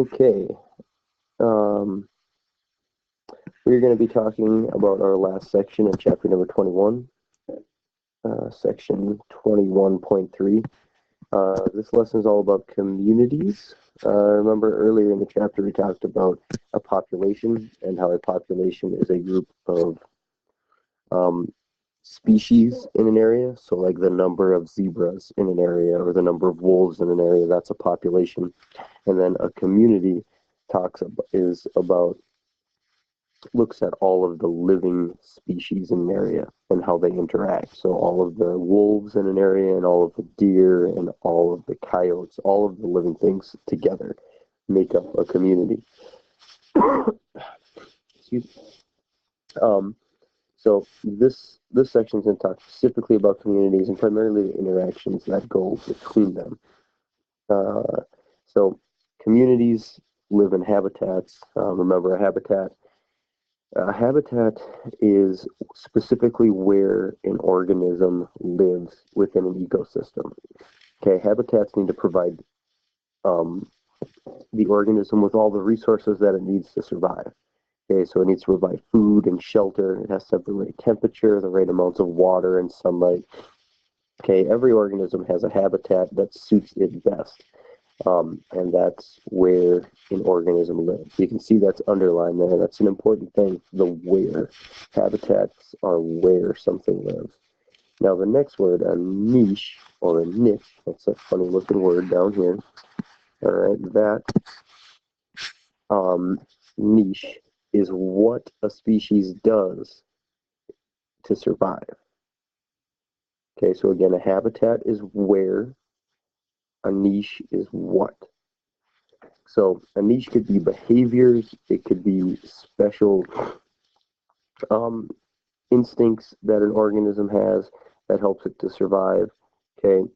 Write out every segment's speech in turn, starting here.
Okay, um, we're going to be talking about our last section in chapter number 21, section 21.3. This lesson is all about communities. Remember earlier in the chapter we talked about a population and how a population is a group of um, species in an area. So like the number of zebras in an area or the number of wolves in an area, that's a population. And then a community is about looks at all of the living species in an area and how they interact. So all of the wolves in an area and all of the deer and all of the coyotes, all of the living things together make up a community. Excuse me. Um, so this section is going to talk specifically about communities and primarily the interactions that go between them. So communities live in habitats. Remember, a habitat is specifically where an organism lives within an ecosystem. Okay, habitats need to provide um, the organism with all the resources that it needs to survive. Okay, so it needs to provide food and shelter. It has to have the right temperature, the right amounts of water and sunlight. Okay, every organism has a habitat that suits it best. And that's where an organism lives. You can see that's underlined there. That's an important thing, the where. Habitats are where something lives. Now the next word, a niche or a niche, that's a funny looking word down here. All right, that niche is what a species does to survive. Okay, so again, a habitat is where, a niche is what. So a niche could be behaviors, it could be special um, instincts that an organism has that helps it to survive. Okay,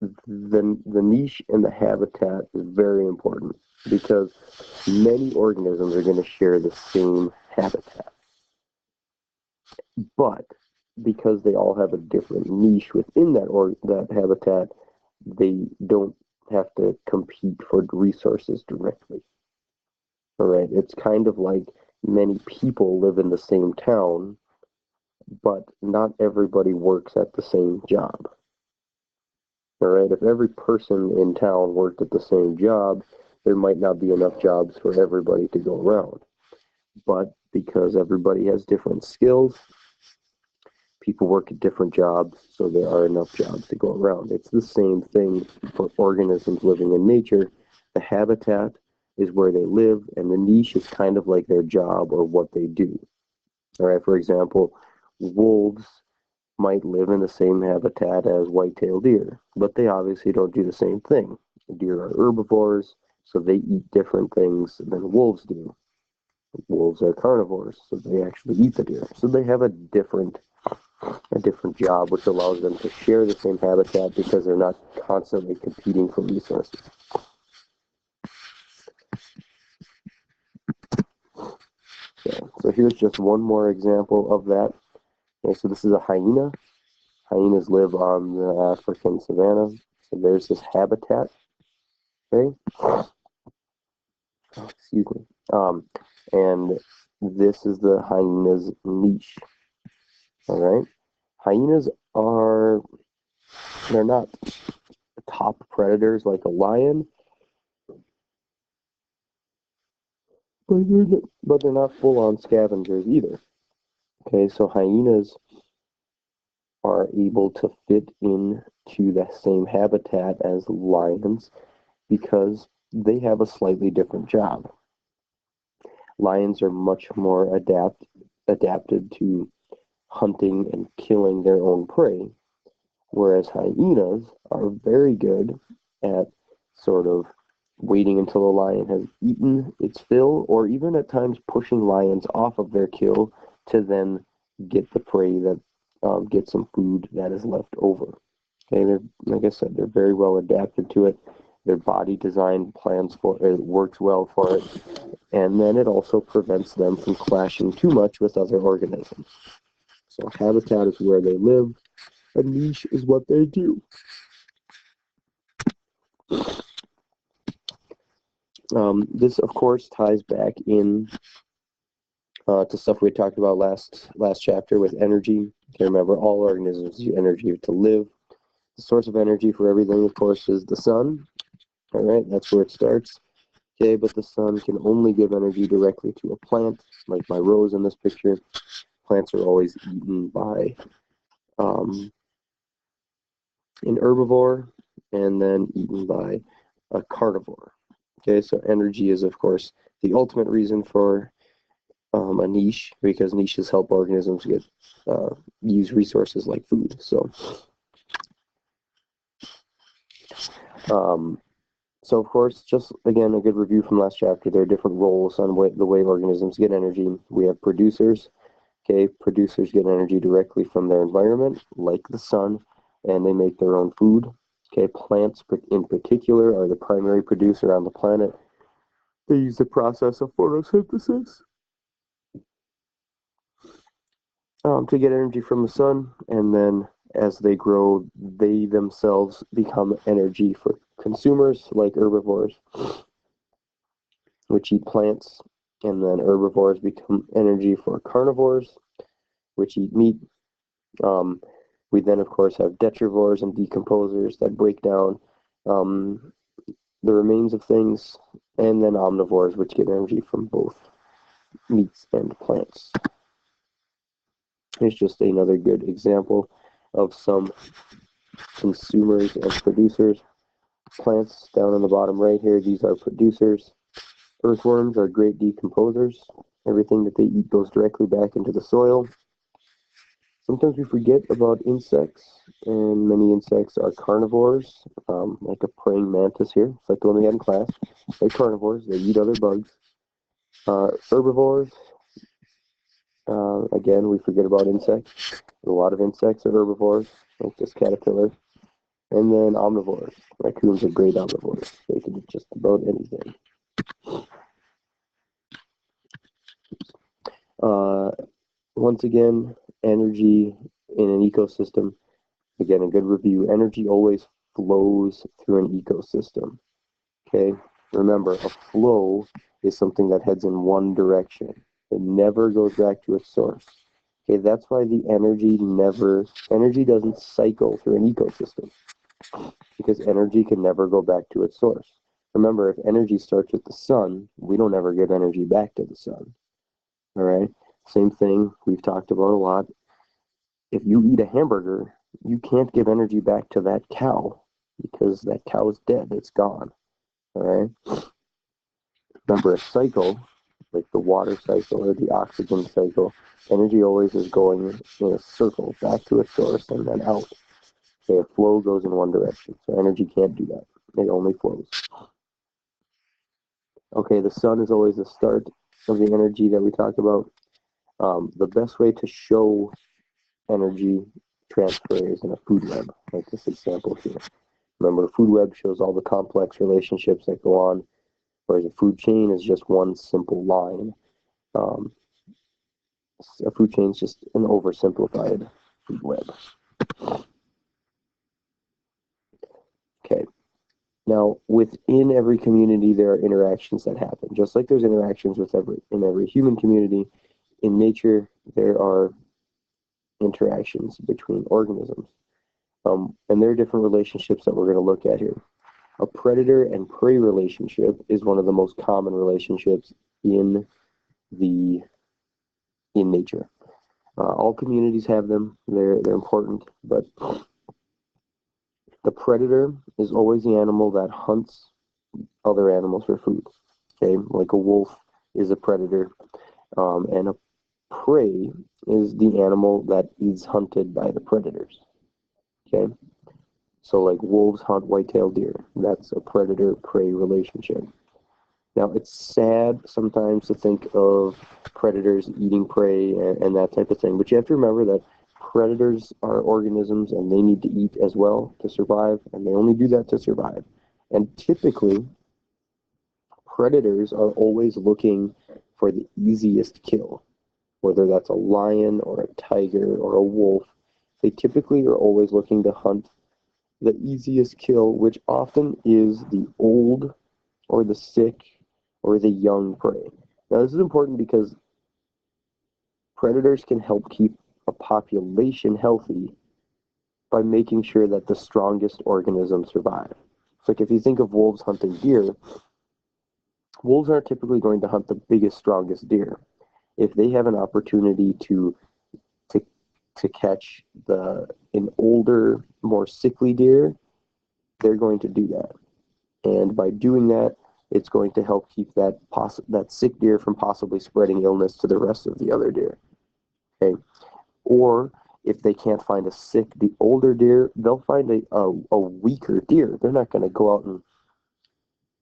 the niche and the habitat is very important because many organisms are going to share the same habitat, but because they all have a different niche within that habitat, they don't have to compete for resources directly. All right, it's kind of like many people live in the same town, but not everybody works at the same job. All right, if every person in town worked at the same job, there might not be enough jobs for everybody to go around. But because everybody has different skills, people work at different jobs, so there are enough jobs to go around. It's the same thing for organisms living in nature. The habitat is where they live, and the niche is kind of like their job or what they do. All right, for example, wolves might live in the same habitat as white-tailed deer, but they obviously don't do the same thing. Deer are herbivores, so they eat different things than wolves do. Wolves are carnivores, so they actually eat the deer. So they have a different job, which allows them to share the same habitat because they're not constantly competing for resources. So here's just one more example of that. Okay, so this is a hyena. Hyenas live on the African savanna. So there's this habitat. Okay. Oh, excuse me. And this is the hyena's niche. All right. Hyenas they're not top predators like a lion, but they're not full-on scavengers either. Okay, so hyenas are able to fit into the same habitat as lions because they have a slightly different job. Lions are much more adapted to hunting and killing their own prey, whereas hyenas are very good at sort of waiting until the lion has eaten its fill, or even at times pushing lions off of their kill to then get the prey that get some food that is left over. Okay, they're, like I said, they're very well adapted to it. Their body design plans for it, works well for it, and then it also prevents them from clashing too much with other organisms. So habitat is where they live, a niche is what they do. This, of course, ties back in to stuff we talked about last chapter with energy. Okay, remember, all organisms use energy to live. The source of energy for everything, of course, is the sun. All right, that's where it starts. Okay, but the sun can only give energy directly to a plant, like my rose in this picture. Plants are always eaten by an herbivore and then eaten by a carnivore. Okay, so energy is, of course, the ultimate reason for a niche, because niches help organisms get use resources like food. Um, so of course, just again a good review from last chapter. There are different roles on the way organisms get energy. We have producers. Okay, producers get energy directly from their environment, like the sun, and they make their own food. Okay, plants in particular are the primary producer on the planet. They use the process of photosynthesis to get energy from the sun, and then as they grow, they themselves become energy for consumers like herbivores, which eat plants, and then herbivores become energy for carnivores, which eat meat. Um, we then, of course, have detrivores and decomposers that break down um, the remains of things, and then omnivores, which get energy from both meats and plants. Here's just another good example of some consumers and producers. Plants down on the bottom right here, these are producers. Earthworms are great decomposers. Everything that they eat goes directly back into the soil. Sometimes we forget about insects, and many insects are carnivores, like a praying mantis here. It's like the one we had in class. They're carnivores. They eat other bugs. Herbivores, again, we forget about insects. A lot of insects are herbivores, like this caterpillar. And then omnivores. Raccoons are great omnivores. They can eat just about anything. Once again, energy in an ecosystem. Again, a good review. Energy always flows through an ecosystem. Okay? Remember, a flow is something that heads in one direction. It never goes back to its source. Okay, that's why the energy doesn't cycle through an ecosystem, because energy can never go back to its source. Remember, if energy starts with the sun, we don't ever give energy back to the sun. All right? Same thing we've talked about a lot. If you eat a hamburger, you can't give energy back to that cow because that cow is dead. It's gone. All right? Remember, a cycle, like the water cycle or the oxygen cycle, energy always is going in a circle back to its source and then out. Okay, a flow goes in one direction, so energy can't do that. It only flows. Okay, the sun is always the start of the energy that we talk about. The best way to show energy transfer is in a food web, like this example here. Remember, a food web shows all the complex relationships that go on, whereas a food chain is just one simple line. Um, a food chain is just an oversimplified food web. Okay. Now, within every community, there are interactions that happen. Just like there's interactions in every human community, in nature, there are interactions between organisms. And there are different relationships that we're going to look at here. A predator and prey relationship is one of the most common relationships in nature. All communities have them. They're important, but the predator is always the animal that hunts other animals for food. Okay, like a wolf is a predator, and a prey is the animal that is hunted by the predators. Okay, so like wolves hunt white-tailed deer. That's a predator-prey relationship. Now, it's sad sometimes to think of predators eating prey and that type of thing, but you have to remember that predators are organisms and they need to eat as well to survive, and they only do that to survive. And typically, predators are always looking for the easiest kill, whether that's a lion or a tiger or a wolf. They typically are always looking to hunt the easiest kill, which often is the old or the sick or the young prey. Now, this is important because predators can help keep a population healthy by making sure that the strongest organisms survive. So, like if you think of wolves hunting deer, wolves aren't typically going to hunt the biggest, strongest deer. If they have an opportunity to to catch an older, more sickly deer, they're going to do that. And by doing that, it's going to help keep that sick deer from possibly spreading illness to the rest of the other deer. Okay, or if they can't find the older deer, they'll find a weaker deer. They're not going to go out and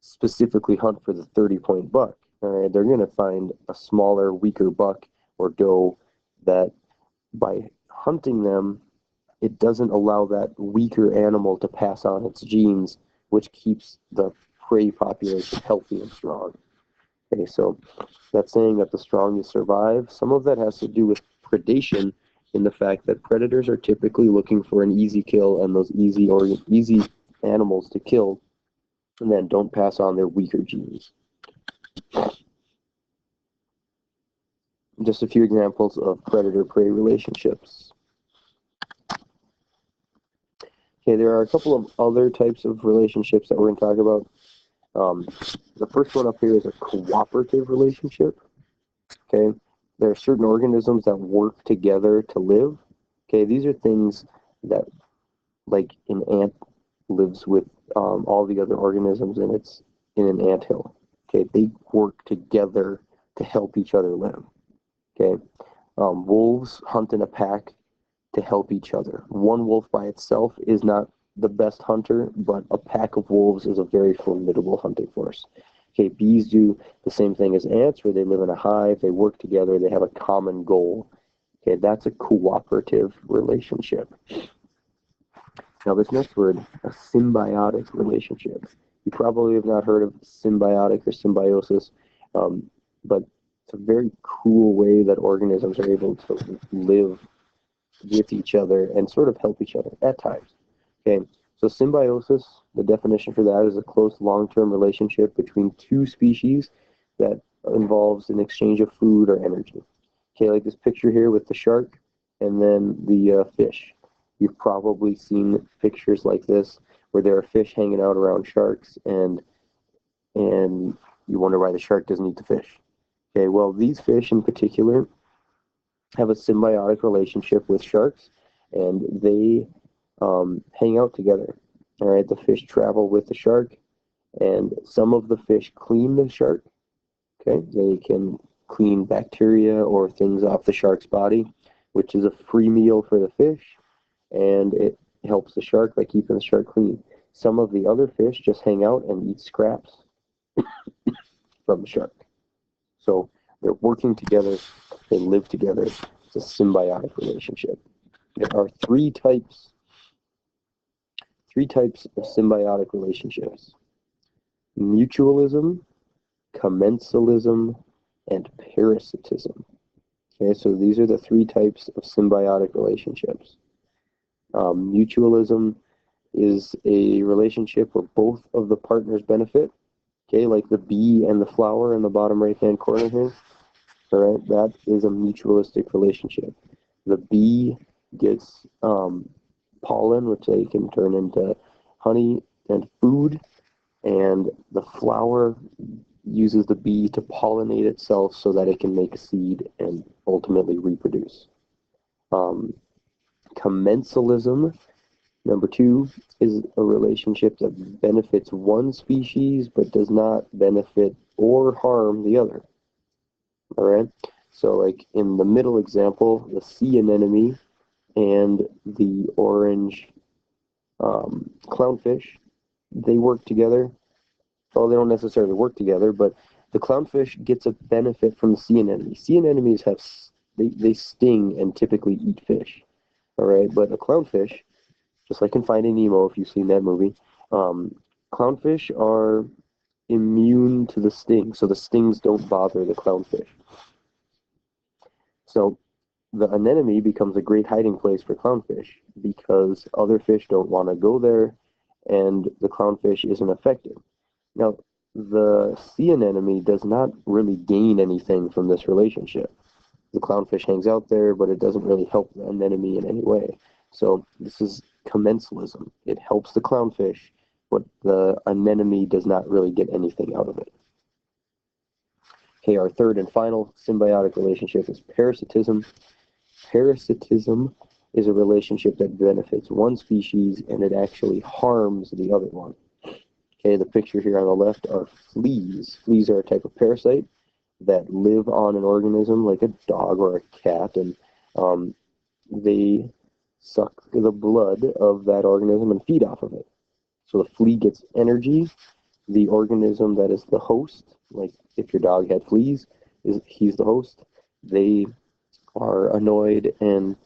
specifically hunt for the 30-point buck. All right, they're going to find a smaller, weaker buck or doe that by hunting them, it doesn't allow that weaker animal to pass on its genes, which keeps the prey population healthy and strong. Okay, so that's saying that the strongest survive. Some of that has to do with predation, in the fact that predators are typically looking for an easy kill, and those easy animals to kill, and then don't pass on their weaker genes. Just a few examples of predator-prey relationships. Okay, there are a couple of other types of relationships that we're going to talk about. The first one up here is a cooperative relationship. Okay, there are certain organisms that work together to live. Okay, these are things that, like an ant lives with all the other organisms, and it's in an anthill. Okay, they work together to help each other live. Okay, wolves hunt in a pack to help each other. One wolf by itself is not the best hunter, but a pack of wolves is a very formidable hunting force. Okay, bees do the same thing as ants, where they live in a hive, they work together, they have a common goal. Okay, that's a cooperative relationship. Now, this next word, a symbiotic relationship. You probably have not heard of symbiotic or symbiosis, but it's a very cool way that organisms are able to live with each other and sort of help each other at times. Okay, so symbiosis, the definition for that is a close long-term relationship between two species that involves an exchange of food or energy. Okay, like this picture here with the shark and then the fish. You've probably seen pictures like this where there are fish hanging out around sharks, and you wonder why the shark doesn't eat the fish. Okay, well, these fish in particular have a symbiotic relationship with sharks, and they hang out together. All right, the fish travel with the shark, and some of the fish clean the shark. Okay, they can clean bacteria or things off the shark's body, which is a free meal for the fish, and it helps the shark by keeping the shark clean. Some of the other fish just hang out and eat scraps from the shark. So they're working together, they live together. It's a symbiotic relationship. There are three types of symbiotic relationships: mutualism, commensalism, and parasitism. Okay, so these are the three types of symbiotic relationships. Mutualism is a relationship where both of the partners benefit. Okay, like the bee and the flower in the bottom right-hand corner here. All right, that is a mutualistic relationship. The bee gets pollen, which they can turn into honey and food, and the flower uses the bee to pollinate itself so that it can make a seed and ultimately reproduce. Commensalism, number two, is a relationship that benefits one species but does not benefit or harm the other. All right, so like in the middle example, the sea anemone and the orange clownfish, they work together. Well, they don't necessarily work together, but the clownfish gets a benefit from the sea anemone. Sea anemones they sting and typically eat fish. All right, but a clownfish, just like in Finding Nemo, if you've seen that movie, clownfish are immune to the sting, so the stings don't bother the clownfish. So the anemone becomes a great hiding place for clownfish because other fish don't want to go there, and the clownfish isn't affected. Now, the sea anemone does not really gain anything from this relationship. The clownfish hangs out there, but it doesn't really help the anemone in any way. So this is commensalism. It helps the clownfish, but the anemone does not really get anything out of it. Okay, our third and final symbiotic relationship is parasitism. Parasitism is a relationship that benefits one species and it actually harms the other one. Okay, the picture here on the left are fleas. Fleas are a type of parasite that live on an organism like a dog or a cat, and they suck the blood of that organism and feed off of it. So the flea gets energy. The organism that is the host, like if your dog had fleas, he's the host. They are annoyed and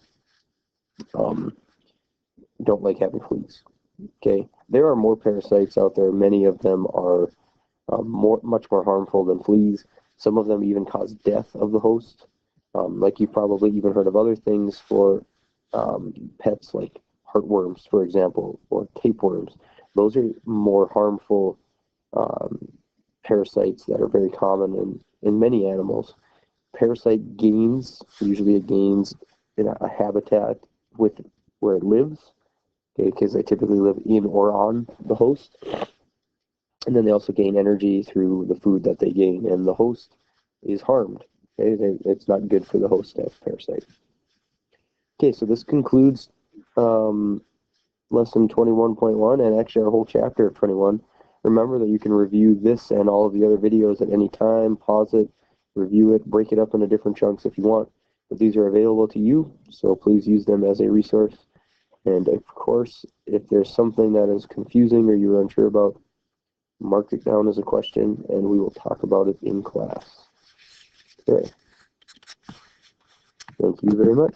don't like having fleas. Okay, there are more parasites out there. Many of them are much more harmful than fleas. Some of them even cause death of the host. Like you've probably even heard of other things for pets, like heartworms, for example, or tapeworms. Those are more harmful parasites that are very common in many animals. Parasite gains, usually it gains in a habitat with where it lives, okay, because they typically live in or on the host. And then they also gain energy through the food that they gain, and the host is harmed. Okay, it's not good for the host to have parasite. Okay, so this concludes lesson 21.1 and actually our whole chapter of 21. Remember that you can review this and all of the other videos at any time, pause it, review it, break it up into different chunks if you want. But these are available to you, so please use them as a resource. And of course, if there's something that is confusing or you're unsure about, mark it down as a question and we will talk about it in class. Okay. Thank you very much.